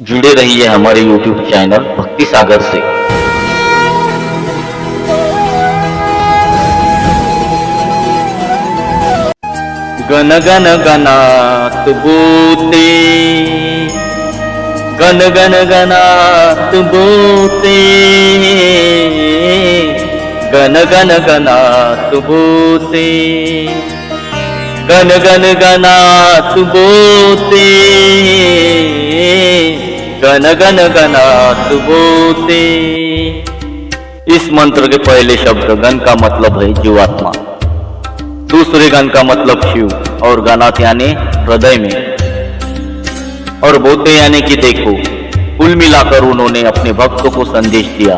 जुड़े रहिए हमारे YouTube चैनल भक्ति सागर से। गण गण गणात बोते, गण गण गणात बोते, गण गण गणात बोते, गण गण गणात बोते, गण गण गणात बोते। इस मंत्र के पहले शब्द गण का मतलब है जीवात्मा, दूसरे गण का मतलब शिव और गणात यानी हृदय में, और बोते यानी कि देखो। कुल मिलाकर उन्होंने अपने भक्तों को संदेश दिया,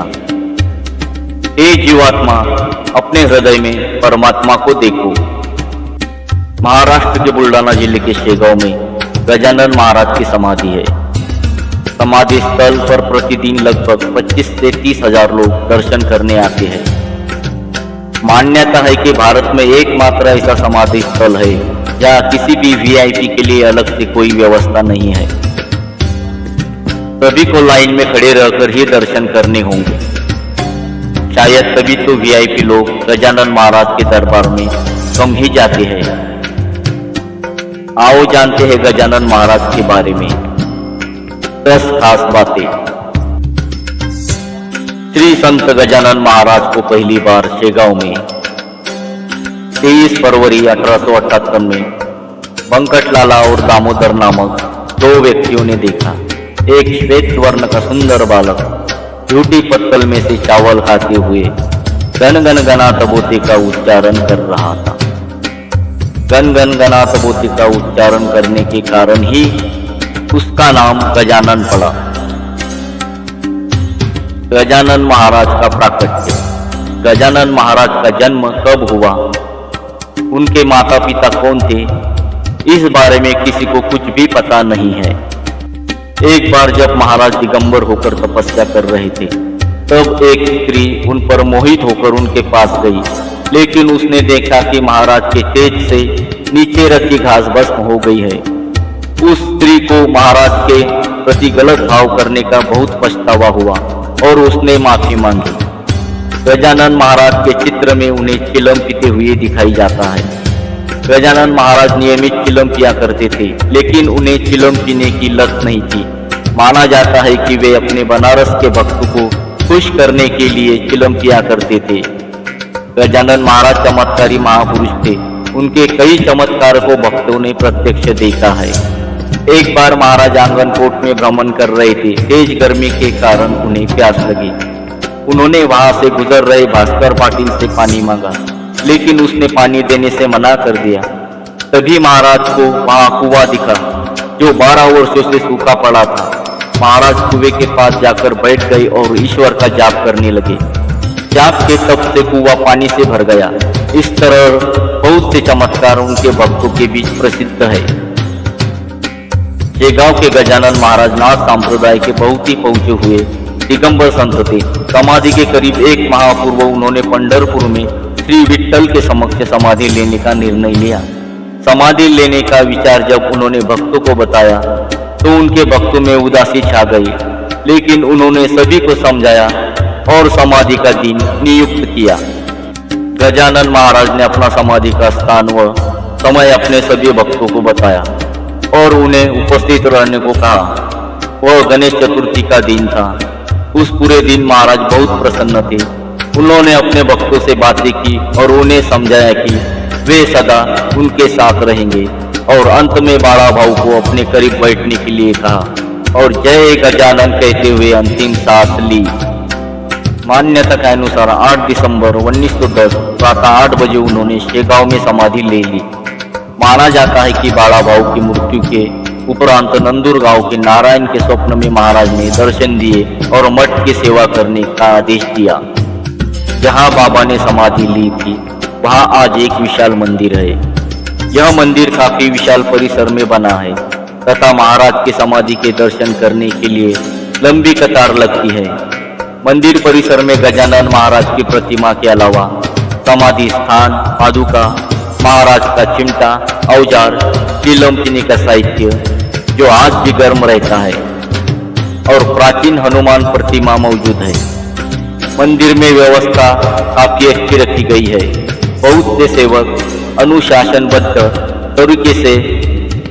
हे जीवात्मा अपने हृदय में परमात्मा को देखो। महाराष्ट्र के बुल्ढाना जिले के शेगांव में गजानन महाराज की समाधि है। समाधि स्थल पर प्रतिदिन लगभग 25 से 30 हजार लोग दर्शन करने आते हैं। मान्यता है कि भारत में एकमात्र ऐसा समाधि स्थल है जहाँ किसी भी वीआईपी के लिए अलग से कोई व्यवस्था नहीं है। सभी को लाइन में खड़े रहकर ही दर्शन करने होंगे। शायद तभी तो वीआईपी लोग गजानन महाराज के दरबार में कम ही जाते हैं। आओ जानते हैं गजानन महाराज के बारे में 10 खास बातें। श्री संत गजानन महाराज को पहली बार शेगांव में 23 फरवरी 1878 में बंकटलाला और दामोदर नामक 2 व्यक्तियों ने देखा। एक श्वेत वर्ण का सुंदर बालक झूठी पत्तल में से चावल खाते हुए गण गण गणात बोते का उच्चारण कर रहा था। गण गण गणात बोते का उच्चारण करने के कारण ही उसका नाम गजानन पड़ा। गजानन महाराज का प्राकट्य। गजानन महाराज का जन्म कब हुआ, उनके माता पिता कौन थे, इस बारे में किसी को कुछ भी पता नहीं है। एक बार जब महाराज दिगंबर होकर तपस्या कर रहे थे, तब एक स्त्री उन पर मोहित होकर उनके पास गई, लेकिन उसने देखा कि महाराज के तेज से नीचे रखी घास भस्म हो गई है। उस स्त्री को महाराज के प्रति गलत भाव करने का बहुत पछतावा हुआ और उसने माफी मांगी। गजानन महाराज के चित्र में उन्हें चिलम पीते हुए दिखाई जाता है। गजानन महाराज नियमित चिलम पिया करते थे, लेकिन उन्हें चिलम पीने की लत नहीं थी। माना जाता है कि वे अपने बनारस के भक्तों को खुश करने के लिए चिलम पिया करते थे। गजानन महाराज चमत्कारी महापुरुष थे। उनके कई चमत्कार को भक्तों ने प्रत्यक्ष देखा है। एक बार महाराज आंगन कोट में भ्रमण कर रहे थे। तेज गर्मी के कारण उन्हें प्यास लगी। उन्होंने वहां से गुजर रहे भास्कर पाटिल से पानी मांगा, लेकिन उसने पानी देने से मना कर दिया। तभी महाराज को वहां कुआं दिखा जो 12 वर्षों से सूखा पड़ा था। महाराज कुएं के पास जाकर बैठ गए और ईश्वर का जाप करने लगे। जाप के तप से कुआं पानी से भर गया। इस तरह बहुत से चमत्कार उनके भक्तों के बीच प्रसिद्ध है। शेगांव के गजानन महाराज नाथ संप्रदाय के बहुत ही पहुंचे हुए दिगंबर संत थे। समाधि के करीब 1 माह पूर्व उन्होंने पंढरपुर में श्री विट्ठल के समक्ष समाधि लेने का निर्णय लिया। समाधि लेने का विचार जब उन्होंने भक्तों को बताया तो उनके भक्तों में उदासी छा गई, लेकिन उन्होंने सभी को समझाया और समाधि का दिन नियुक्त किया। गजानन महाराज ने अपना समाधि का स्थान व समय अपने सभी भक्तों को बताया और उन्हें उपस्थित रहने को कहा। वह गणेश चतुर्थी का दिन था। उस पूरे दिन महाराज बहुत प्रसन्न थे। उन्होंने अपने भक्तों से बातें की और उन्हें समझाया कि वे सदा उनके साथ रहेंगे, और अंत में बाड़ा भाऊ को अपने करीब बैठने के लिए कहा और जय गजानन कहते हुए अंतिम सांस ली। मान्यता के अनुसार 8 दिसंबर 1910 प्रातः 8 बजे उन्होंने शेगांव में समाधि ले ली। माना जाता है कि बाड़ा भाऊ की मृत्यु के उपरांत नंदुर गांव के नारायण के स्वप्न में महाराज ने दर्शन दिए और मठ की सेवा करने का आदेश दिया। जहां बाबा ने समाधि ली थी वहां आज एक विशाल मंदिर है। यह मंदिर काफी विशाल परिसर में बना है तथा महाराज की समाधि के दर्शन करने के लिए लंबी कतार लगती है। मंदिर परिसर में गजानन महाराज की प्रतिमा के अलावा समाधि स्थान, पादुका, महाराज का चिमटा, औजार, चिलम पीने का साहित्य जो आज भी गर्म रहता है। और प्राचीन हनुमान प्रतिमा मौजूद है। मंदिर में व्यवस्था काफी अच्छी रखी गई है। बहुत से सेवक अनुशासनबद्ध तरीके से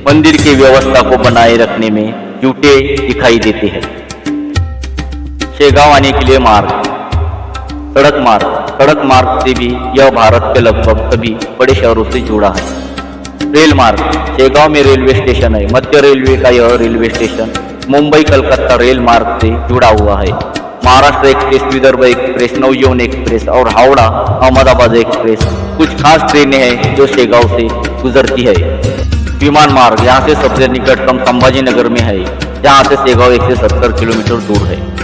मंदिर की व्यवस्था को बनाए रखने में जुटे दिखाई देते हैं। शेगांव आने के लिए मार्ग, सड़क मार्ग से भी यह भारत के लगभग सभी बड़े शहरों से जुड़ा है। रेल मार्ग, शेगांव में रेलवे स्टेशन है। मध्य रेलवे का यह railway station Mumbai Calcutta rail मार्ग से जुड़ा हुआ है। महाराष्ट्र एक्सप्रेस, विदर्भ एक्सप्रेस, नवजीवन एक्सप्रेस और हावड़ा अहमदाबाद एक्सप्रेस कुछ खास ट्रेनें हैं जो शेगांव से गुजरती है। विमान मार्ग, यहाँ से सबसे निकटतम संभाजीनगर में है, जहाँ से शेगांव 170 किलोमीटर दूर है।